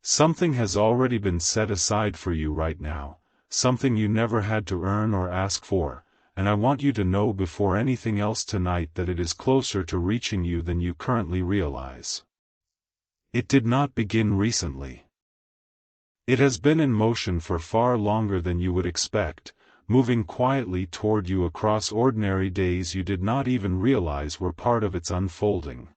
Something has already been set aside for you right now, something you never had to earn or ask for, and I want you to know before anything else tonight that it is closer to reaching you than you currently realize. It did not begin recently. It has been in motion for far longer than you would expect, moving quietly toward you across ordinary days you did not even realize were part of its unfolding.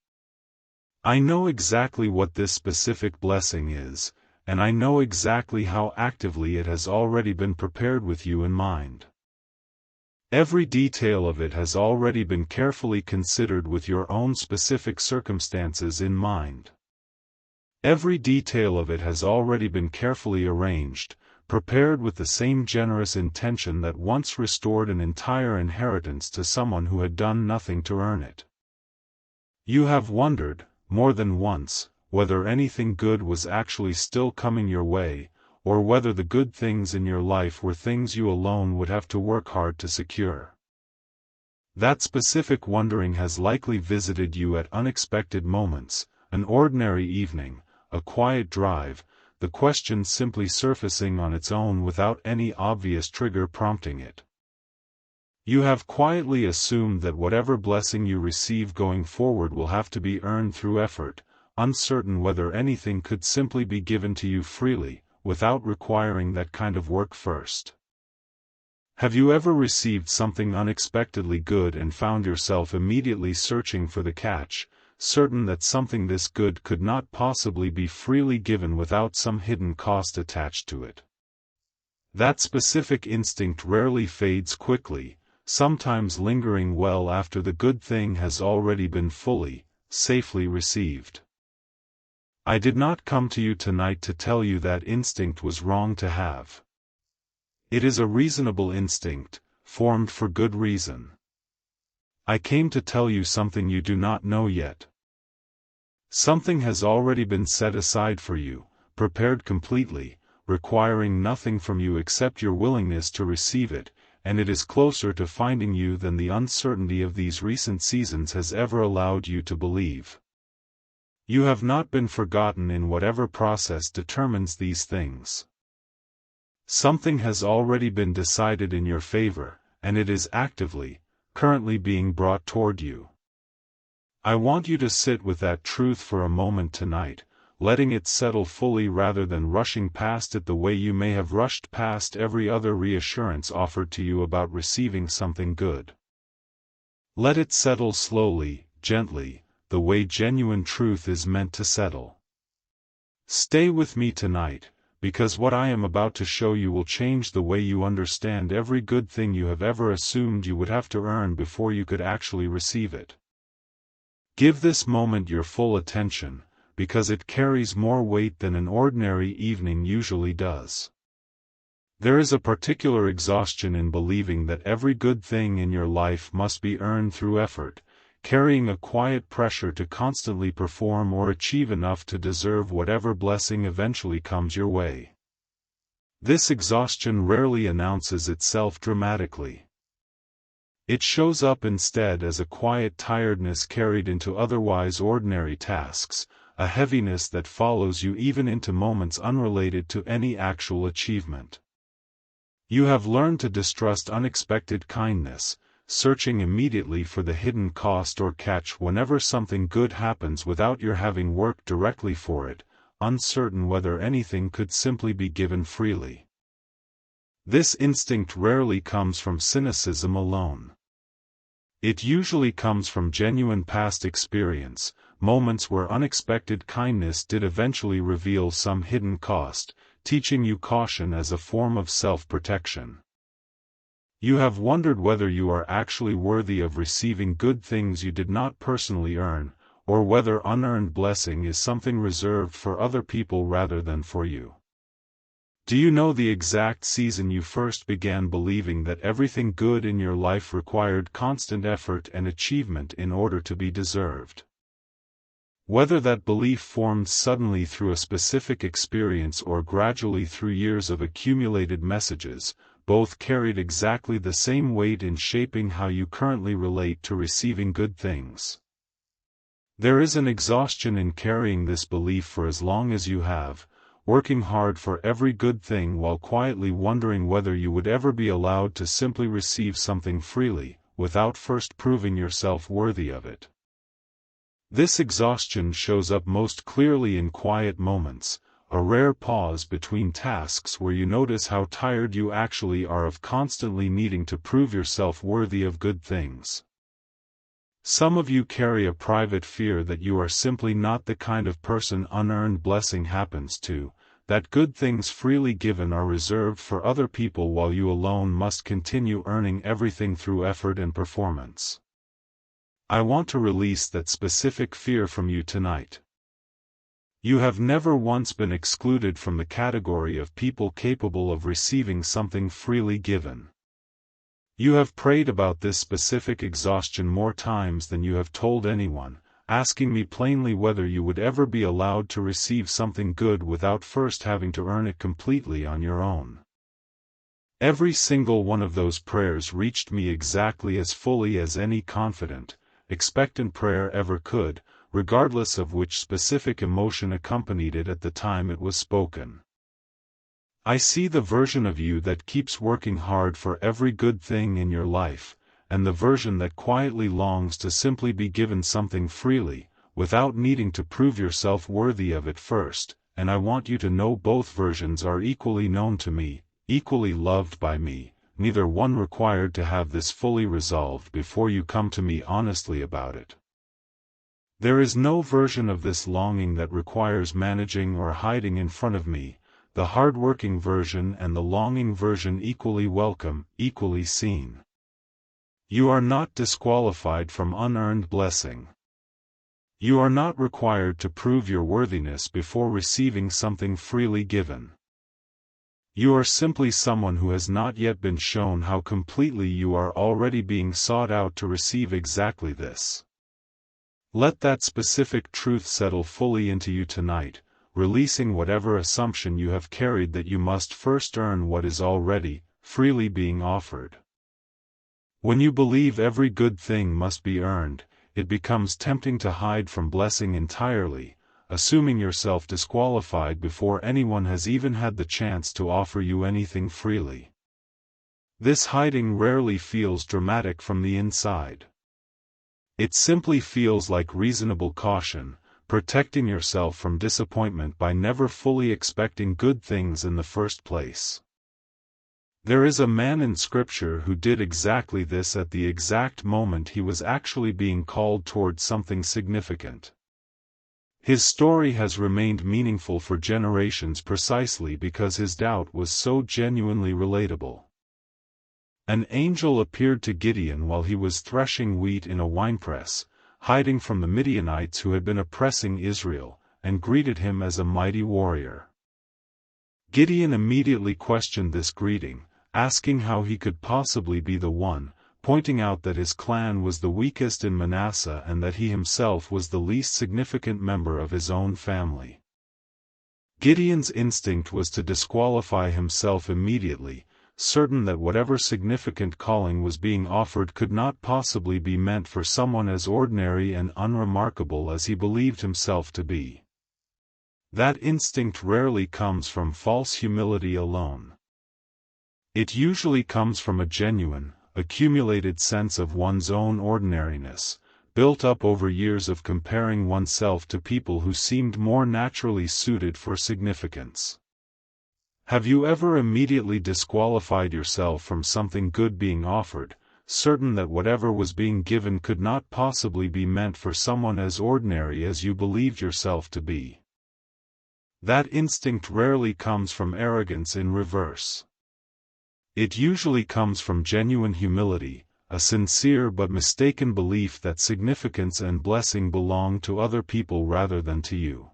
I know exactly what this specific blessing is, and I know exactly how actively it has already been prepared with you in mind. Every detail of it has already been carefully considered with your own specific circumstances in mind. Every detail of it has already been carefully arranged, prepared with the same generous intention that once restored an entire inheritance to someone who had done nothing to earn it. You have wondered, more than once, whether anything good was actually still coming your way, or whether the good things in your life were things you alone would have to work hard to secure. That specific wondering has likely visited you at unexpected moments, an ordinary evening, a quiet drive, the question simply surfacing on its own without any obvious trigger prompting it. You have quietly assumed that whatever blessing you receive going forward will have to be earned through effort, uncertain whether anything could simply be given to you freely, without requiring that kind of work first. Have you ever received something unexpectedly good and found yourself immediately searching for the catch, certain that something this good could not possibly be freely given without some hidden cost attached to it? That specific instinct rarely fades quickly, sometimes lingering well after the good thing has already been fully, safely received. I did not come to you tonight to tell you that instinct was wrong to have. It is a reasonable instinct, formed for good reason. I came to tell you something you do not know yet. Something has already been set aside for you, prepared completely, requiring nothing from you except your willingness to receive it, and it is closer to finding you than the uncertainty of these recent seasons has ever allowed you to believe. You have not been forgotten in whatever process determines these things. Something has already been decided in your favor, and it is actively, currently being brought toward you. I want you to sit with that truth for a moment tonight, letting it settle fully rather than rushing past it the way you may have rushed past every other reassurance offered to you about receiving something good. Let it settle slowly, gently, the way genuine truth is meant to settle. Stay with me tonight, because what I am about to show you will change the way you understand every good thing you have ever assumed you would have to earn before you could actually receive it. Give this moment your full attention, because it carries more weight than an ordinary evening usually does. There is a particular exhaustion in believing that every good thing in your life must be earned through effort, carrying a quiet pressure to constantly perform or achieve enough to deserve whatever blessing eventually comes your way. This exhaustion rarely announces itself dramatically. It shows up instead as a quiet tiredness carried into otherwise ordinary tasks, a heaviness that follows you even into moments unrelated to any actual achievement. You have learned to distrust unexpected kindness, searching immediately for the hidden cost or catch whenever something good happens without your having worked directly for it, uncertain whether anything could simply be given freely. This instinct rarely comes from cynicism alone. It usually comes from genuine past experience, moments where unexpected kindness did eventually reveal some hidden cost, teaching you caution as a form of self-protection. You have wondered whether you are actually worthy of receiving good things you did not personally earn, or whether unearned blessing is something reserved for other people rather than for you. Do you know the exact season you first began believing that everything good in your life required constant effort and achievement in order to be deserved? Whether that belief formed suddenly through a specific experience or gradually through years of accumulated messages, both carried exactly the same weight in shaping how you currently relate to receiving good things. There is an exhaustion in carrying this belief for as long as you have, working hard for every good thing while quietly wondering whether you would ever be allowed to simply receive something freely, without first proving yourself worthy of it. This exhaustion shows up most clearly in quiet moments, a rare pause between tasks where you notice how tired you actually are of constantly needing to prove yourself worthy of good things. Some of you carry a private fear that you are simply not the kind of person unearned blessing happens to, that good things freely given are reserved for other people while you alone must continue earning everything through effort and performance. I want to release that specific fear from you tonight. You have never once been excluded from the category of people capable of receiving something freely given. You have prayed about this specific exhaustion more times than you have told anyone, asking me plainly whether you would ever be allowed to receive something good without first having to earn it completely on your own. Every single one of those prayers reached me exactly as fully as any confident, expectant prayer ever could, regardless of which specific emotion accompanied it at the time it was spoken. I see the version of you that keeps working hard for every good thing in your life, and the version that quietly longs to simply be given something freely, without needing to prove yourself worthy of it first, and I want you to know both versions are equally known to me, equally loved by me, neither one required to have this fully resolved before you come to me honestly about it. There is no version of this longing that requires managing or hiding in front of me, the hard-working version and the longing version equally welcome, equally seen. You are not disqualified from unearned blessing. You are not required to prove your worthiness before receiving something freely given. You are simply someone who has not yet been shown how completely you are already being sought out to receive exactly this. Let that specific truth settle fully into you tonight, releasing whatever assumption you have carried that you must first earn what is already, freely being offered. When you believe every good thing must be earned, it becomes tempting to hide from blessing entirely, assuming yourself disqualified before anyone has even had the chance to offer you anything freely. This hiding rarely feels dramatic from the inside. It simply feels like reasonable caution, protecting yourself from disappointment by never fully expecting good things in the first place. There is a man in Scripture who did exactly this at the exact moment he was actually being called toward something significant. His story has remained meaningful for generations precisely because his doubt was so genuinely relatable. An angel appeared to Gideon while he was threshing wheat in a winepress, hiding from the Midianites who had been oppressing Israel, and greeted him as a mighty warrior. Gideon immediately questioned this greeting, asking how he could possibly be the one, pointing out that his clan was the weakest in Manasseh and that he himself was the least significant member of his own family. Gideon's instinct was to disqualify himself immediately, certain that whatever significant calling was being offered could not possibly be meant for someone as ordinary and unremarkable as he believed himself to be. That instinct rarely comes from false humility alone. It usually comes from a genuine, accumulated sense of one's own ordinariness, built up over years of comparing oneself to people who seemed more naturally suited for significance. Have you ever immediately disqualified yourself from something good being offered, certain that whatever was being given could not possibly be meant for someone as ordinary as you believed yourself to be? That instinct rarely comes from arrogance in reverse. It usually comes from genuine humility, a sincere but mistaken belief that significance and blessing belong to other people rather than to you.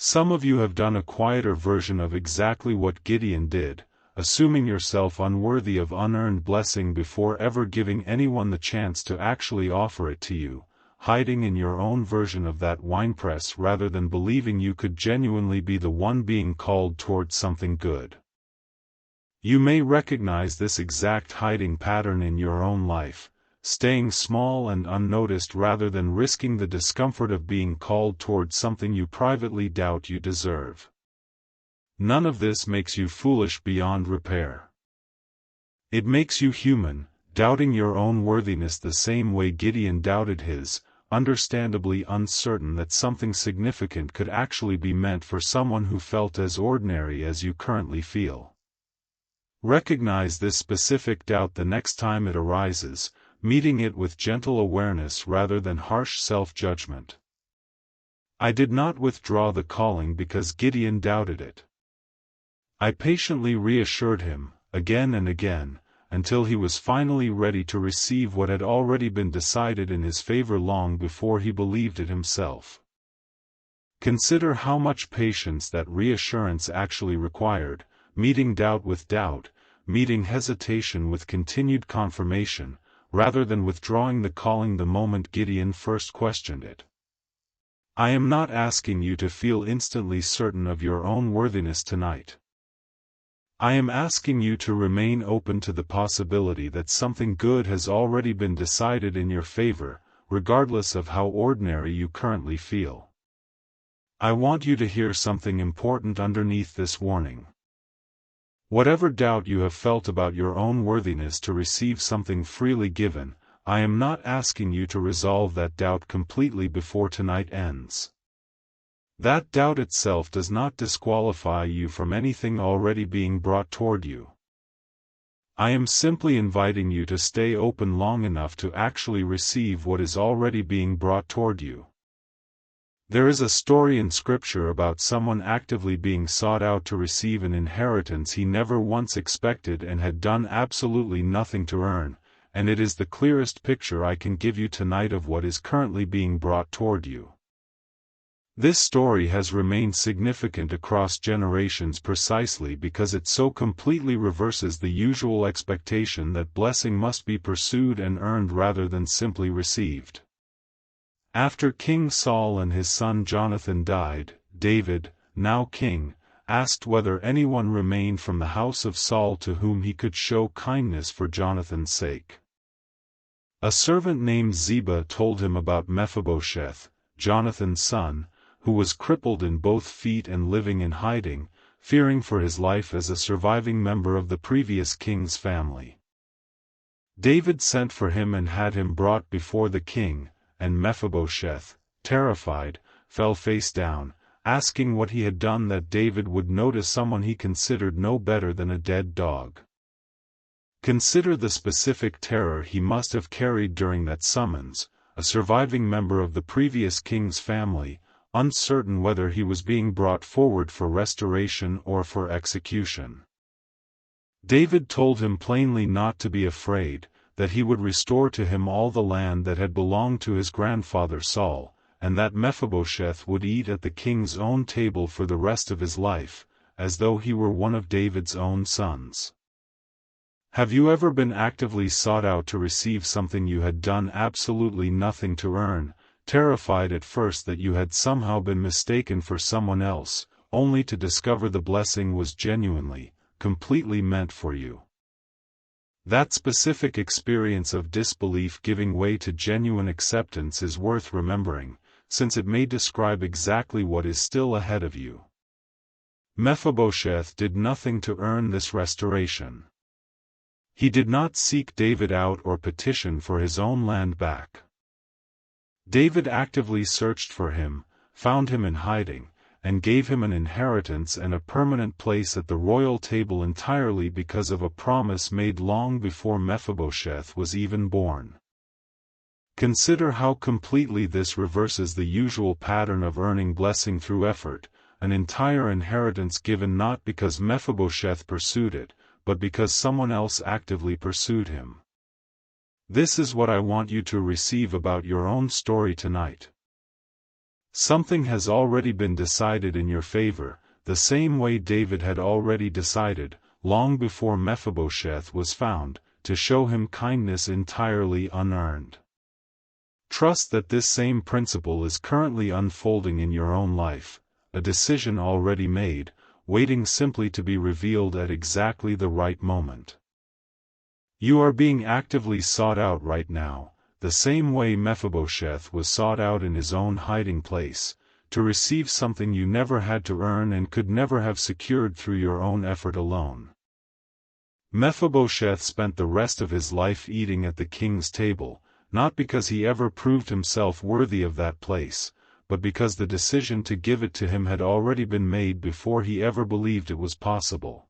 Some of you have done a quieter version of exactly what Gideon did, assuming yourself unworthy of unearned blessing before ever giving anyone the chance to actually offer it to you, hiding in your own version of that winepress rather than believing you could genuinely be the one being called toward something good. You may recognize this exact hiding pattern in your own life, staying small and unnoticed rather than risking the discomfort of being called toward something you privately doubt you deserve. None of this makes you foolish beyond repair. It makes you human, doubting your own worthiness the same way Gideon doubted his, understandably uncertain that something significant could actually be meant for someone who felt as ordinary as you currently feel. Recognize this specific doubt the next time it arises, meeting it with gentle awareness rather than harsh self-judgment. I did not withdraw the calling because Gideon doubted it. I patiently reassured him, again and again, until he was finally ready to receive what had already been decided in his favor long before he believed it himself. Consider how much patience that reassurance actually required, meeting doubt with doubt, meeting hesitation with continued confirmation, rather than withdrawing the calling the moment Gideon first questioned it. I am not asking you to feel instantly certain of your own worthiness tonight. I am asking you to remain open to the possibility that something good has already been decided in your favor, regardless of how ordinary you currently feel. I want you to hear something important underneath this warning. Whatever doubt you have felt about your own worthiness to receive something freely given, I am not asking you to resolve that doubt completely before tonight ends. That doubt itself does not disqualify you from anything already being brought toward you. I am simply inviting you to stay open long enough to actually receive what is already being brought toward you. There is a story in Scripture about someone actively being sought out to receive an inheritance he never once expected and had done absolutely nothing to earn, and it is the clearest picture I can give you tonight of what is currently being brought toward you. This story has remained significant across generations precisely because it so completely reverses the usual expectation that blessing must be pursued and earned rather than simply received. After King Saul and his son Jonathan died, David, now king, asked whether anyone remained from the house of Saul to whom he could show kindness for Jonathan's sake. A servant named Ziba told him about Mephibosheth, Jonathan's son, who was crippled in both feet and living in hiding, fearing for his life as a surviving member of the previous king's family. David sent for him and had him brought before the king, and Mephibosheth, terrified, fell face down, asking what he had done that David would notice someone he considered no better than a dead dog. Consider the specific terror he must have carried during that summons, a surviving member of the previous king's family, uncertain whether he was being brought forward for restoration or for execution. David told him plainly not to be afraid, that he would restore to him all the land that had belonged to his grandfather Saul, and that Mephibosheth would eat at the king's own table for the rest of his life, as though he were one of David's own sons. Have you ever been actively sought out to receive something you had done absolutely nothing to earn, terrified at first that you had somehow been mistaken for someone else, only to discover the blessing was genuinely, completely meant for you? That specific experience of disbelief giving way to genuine acceptance is worth remembering, since it may describe exactly what is still ahead of you. Mephibosheth did nothing to earn this restoration. He did not seek David out or petition for his own land back. David actively searched for him, found him in hiding, and gave him an inheritance and a permanent place at the royal table entirely because of a promise made long before Mephibosheth was even born. Consider how completely this reverses the usual pattern of earning blessing through effort, an entire inheritance given not because Mephibosheth pursued it, but because someone else actively pursued him. This is what I want you to receive about your own story tonight. Something has already been decided in your favor, the same way David had already decided, long before Mephibosheth was found, to show him kindness entirely unearned. Trust that this same principle is currently unfolding in your own life, a decision already made, waiting simply to be revealed at exactly the right moment. You are being actively sought out right now, the same way Mephibosheth was sought out in his own hiding place, to receive something you never had to earn and could never have secured through your own effort alone. Mephibosheth spent the rest of his life eating at the king's table, not because he ever proved himself worthy of that place, but because the decision to give it to him had already been made before he ever believed it was possible.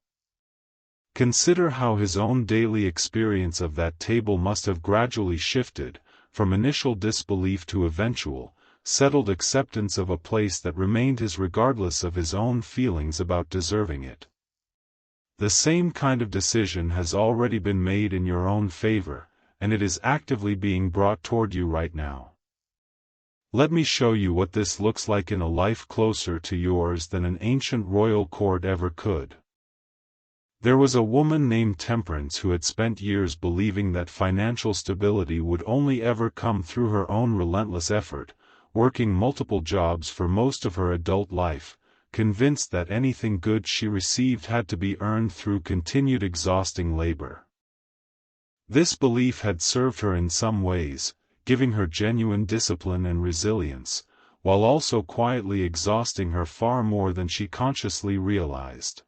Consider how his own daily experience of that table must have gradually shifted, from initial disbelief to eventual, settled acceptance of a place that remained his regardless of his own feelings about deserving it. The same kind of decision has already been made in your own favor, and it is actively being brought toward you right now. Let me show you what this looks like in a life closer to yours than an ancient royal court ever could. There was a woman named Temperance who had spent years believing that financial stability would only ever come through her own relentless effort, working multiple jobs for most of her adult life, convinced that anything good she received had to be earned through continued exhausting labor. This belief had served her in some ways, giving her genuine discipline and resilience, while also quietly exhausting her far more than she consciously realized.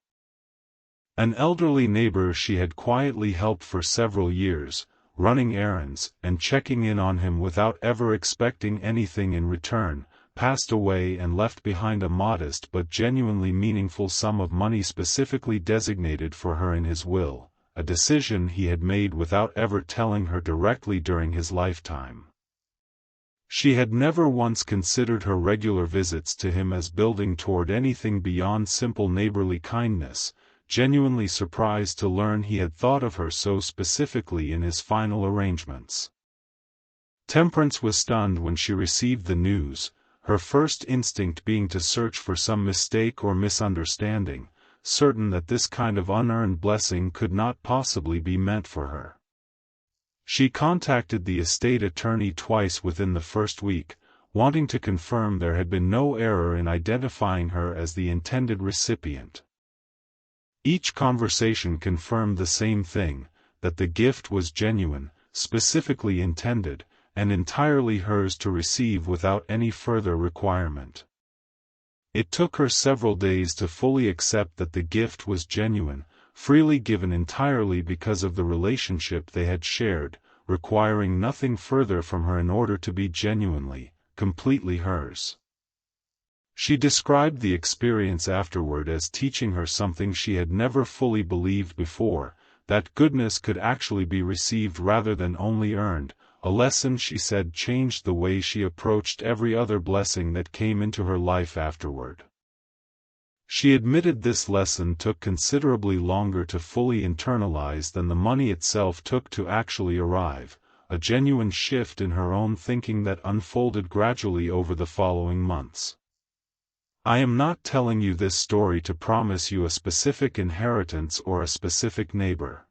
An elderly neighbor she had quietly helped for several years, running errands and checking in on him without ever expecting anything in return, passed away and left behind a modest but genuinely meaningful sum of money specifically designated for her in his will, a decision he had made without ever telling her directly during his lifetime. She had never once considered her regular visits to him as building toward anything beyond simple neighborly kindness, genuinely surprised to learn he had thought of her so specifically in his final arrangements. Temperance was stunned when she received the news, her first instinct being to search for some mistake or misunderstanding, certain that this kind of unearned blessing could not possibly be meant for her. She contacted the estate attorney twice within the first week, wanting to confirm there had been no error in identifying her as the intended recipient. Each conversation confirmed the same thing, that the gift was genuine, specifically intended, and entirely hers to receive without any further requirement. It took her several days to fully accept that the gift was genuine, freely given entirely because of the relationship they had shared, requiring nothing further from her in order to be genuinely, completely hers. She described the experience afterward as teaching her something she had never fully believed before, that goodness could actually be received rather than only earned, a lesson she said changed the way she approached every other blessing that came into her life afterward. She admitted this lesson took considerably longer to fully internalize than the money itself took to actually arrive, a genuine shift in her own thinking that unfolded gradually over the following months. I am not telling you this story to promise you a specific inheritance or a specific neighbor.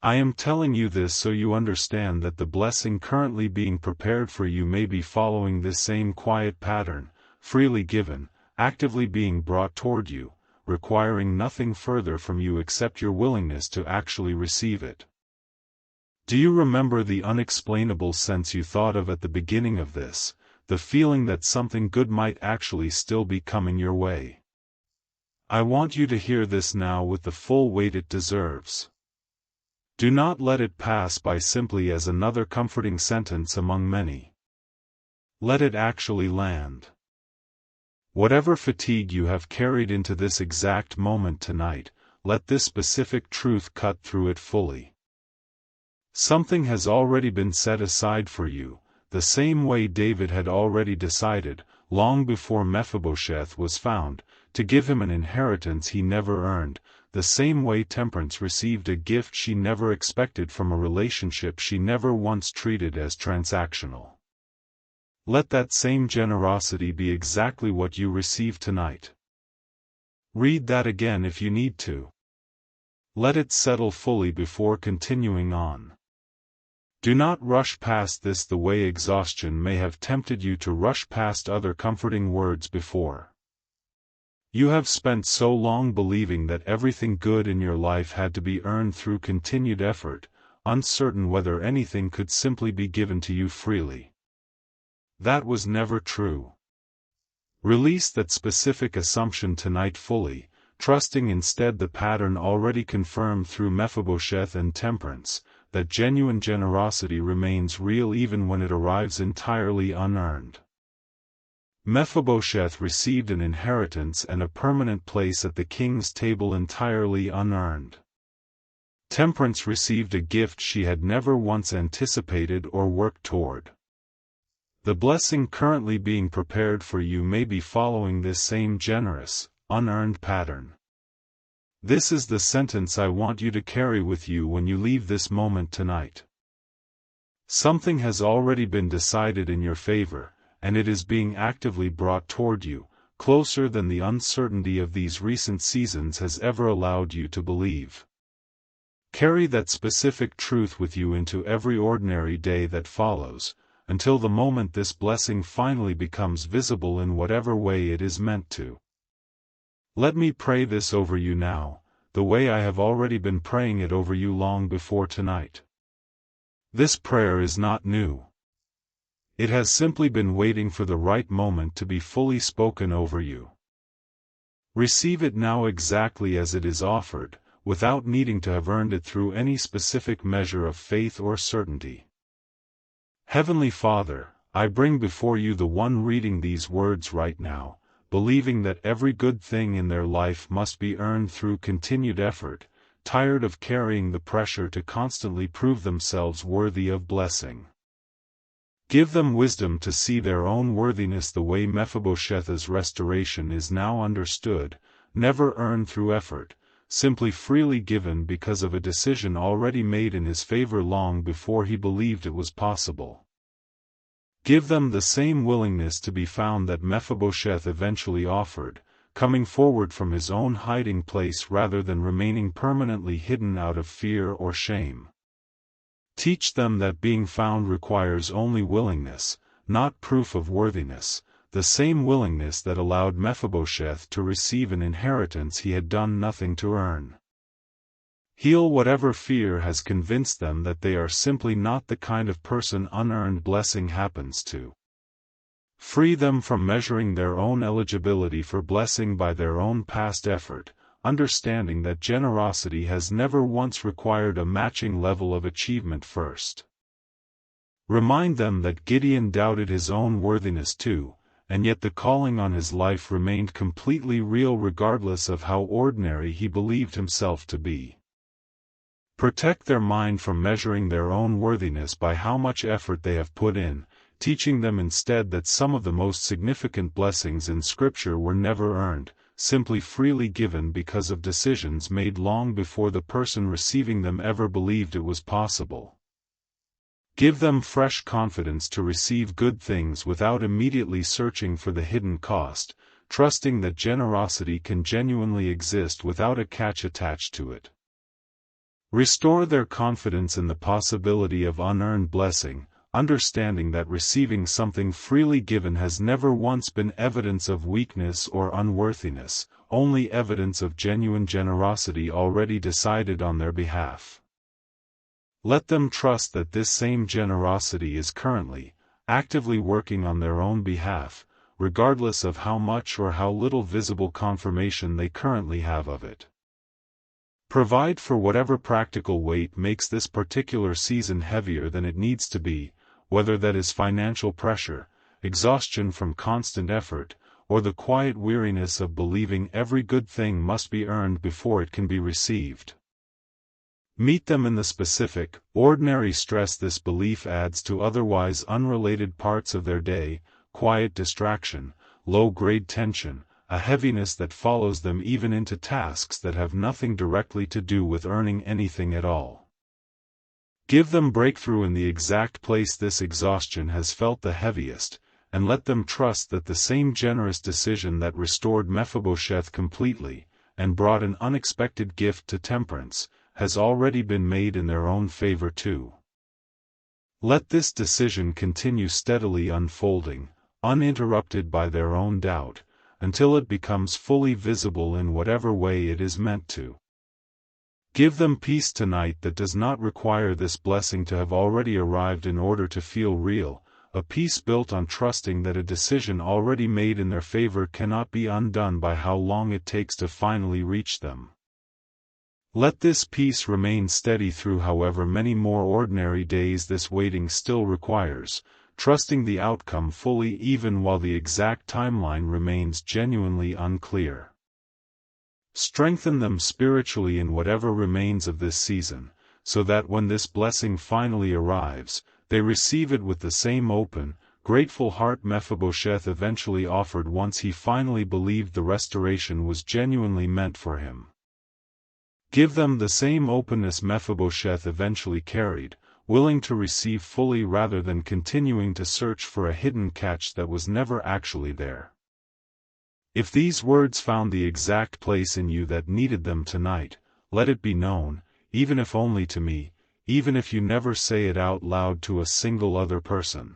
I am telling you this so you understand that the blessing currently being prepared for you may be following this same quiet pattern, freely given, actively being brought toward you, requiring nothing further from you except your willingness to actually receive it. Do you remember the unexplainable sense you thought of at the beginning of this? The feeling that something good might actually still be coming your way. I want you to hear this now with the full weight it deserves. Do not let it pass by simply as another comforting sentence among many. Let it actually land. Whatever fatigue you have carried into this exact moment tonight, let this specific truth cut through it fully. Something has already been set aside for you, the same way David had already decided, long before Mephibosheth was found, to give him an inheritance he never earned, the same way Temperance received a gift she never expected from a relationship she never once treated as transactional. Let that same generosity be exactly what you receive tonight. Read that again if you need to. Let it settle fully before continuing on. Do not rush past this the way exhaustion may have tempted you to rush past other comforting words before. You have spent so long believing that everything good in your life had to be earned through continued effort, uncertain whether anything could simply be given to you freely. That was never true. Release that specific assumption tonight fully, trusting instead the pattern already confirmed through Mephibosheth and temperance, that genuine generosity remains real even when it arrives entirely unearned. Mephibosheth received an inheritance and a permanent place at the king's table entirely unearned. Temperance received a gift she had never once anticipated or worked toward. The blessing currently being prepared for you may be following this same generous, unearned pattern. This is the sentence I want you to carry with you when you leave this moment tonight. Something has already been decided in your favor, and it is being actively brought toward you, closer than the uncertainty of these recent seasons has ever allowed you to believe. Carry that specific truth with you into every ordinary day that follows, until the moment this blessing finally becomes visible in whatever way it is meant to. Let me pray this over you now, the way I have already been praying it over you long before tonight. This prayer is not new. It has simply been waiting for the right moment to be fully spoken over you. Receive it now exactly as it is offered, without needing to have earned it through any specific measure of faith or certainty. Heavenly Father, I bring before you the one reading these words right now, believing that every good thing in their life must be earned through continued effort, tired of carrying the pressure to constantly prove themselves worthy of blessing. Give them wisdom to see their own worthiness the way Mephibosheth's restoration is now understood, never earned through effort, simply freely given because of a decision already made in his favor long before he believed it was possible. Give them the same willingness to be found that Mephibosheth eventually offered, coming forward from his own hiding place rather than remaining permanently hidden out of fear or shame. Teach them that being found requires only willingness, not proof of worthiness, the same willingness that allowed Mephibosheth to receive an inheritance he had done nothing to earn. Heal whatever fear has convinced them that they are simply not the kind of person unearned blessing happens to. Free them from measuring their own eligibility for blessing by their own past effort, understanding that generosity has never once required a matching level of achievement first. Remind them that Gideon doubted his own worthiness too, and yet the calling on his life remained completely real regardless of how ordinary he believed himself to be. Protect their mind from measuring their own worthiness by how much effort they have put in, teaching them instead that some of the most significant blessings in Scripture were never earned, simply freely given because of decisions made long before the person receiving them ever believed it was possible. Give them fresh confidence to receive good things without immediately searching for the hidden cost, trusting that generosity can genuinely exist without a catch attached to it. Restore their confidence in the possibility of unearned blessing, understanding that receiving something freely given has never once been evidence of weakness or unworthiness, only evidence of genuine generosity already decided on their behalf. Let them trust that this same generosity is currently, actively working on their own behalf, regardless of how much or how little visible confirmation they currently have of it. Provide for whatever practical weight makes this particular season heavier than it needs to be, whether that is financial pressure, exhaustion from constant effort, or the quiet weariness of believing every good thing must be earned before it can be received. Meet them in the specific, ordinary stress this belief adds to otherwise unrelated parts of their day, quiet distraction, low-grade tension, a heaviness that follows them even into tasks that have nothing directly to do with earning anything at all. Give them breakthrough in the exact place this exhaustion has felt the heaviest, and let them trust that the same generous decision that restored Mephibosheth completely, and brought an unexpected gift to temperance, has already been made in their own favor too. Let this decision continue steadily unfolding, uninterrupted by their own doubt, until it becomes fully visible in whatever way it is meant to. Give them peace tonight that does not require this blessing to have already arrived in order to feel real, a peace built on trusting that a decision already made in their favor cannot be undone by how long it takes to finally reach them. Let this peace remain steady through however many more ordinary days this waiting still requires, trusting the outcome fully even while the exact timeline remains genuinely unclear. Strengthen them spiritually in whatever remains of this season, so that when this blessing finally arrives, they receive it with the same open, grateful heart Mephibosheth eventually offered once he finally believed the restoration was genuinely meant for him. Give them the same openness Mephibosheth eventually carried, willing to receive fully rather than continuing to search for a hidden catch that was never actually there. If these words found the exact place in you that needed them tonight, let it be known, even if only to me, even if you never say it out loud to a single other person.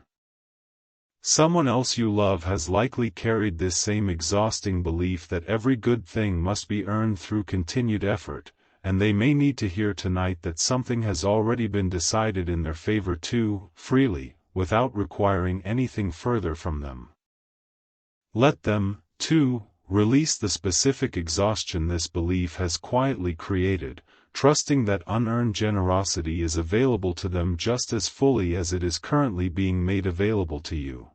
Someone else you love has likely carried this same exhausting belief that every good thing must be earned through continued effort, and they may need to hear tonight that something has already been decided in their favor too, freely, without requiring anything further from them. Let them, too, release the specific exhaustion this belief has quietly created, trusting that unearned generosity is available to them just as fully as it is currently being made available to you.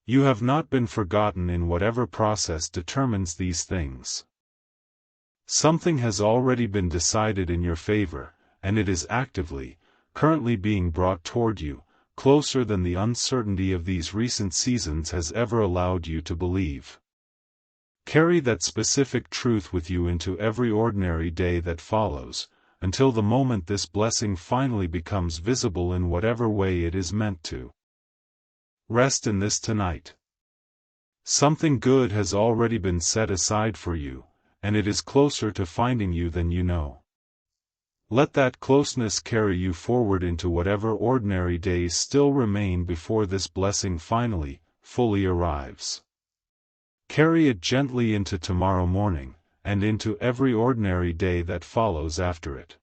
You have not been forgotten in whatever process determines these things. Something has already been decided in your favor, and it is actively, currently being brought toward you, closer than the uncertainty of these recent seasons has ever allowed you to believe. Carry that specific truth with you into every ordinary day that follows, until the moment this blessing finally becomes visible in whatever way it is meant to. Rest in this tonight. Something good has already been set aside for you, and it is closer to finding you than you know. Let that closeness carry you forward into whatever ordinary days still remain before this blessing finally, fully arrives. Carry it gently into tomorrow morning, and into every ordinary day that follows after it.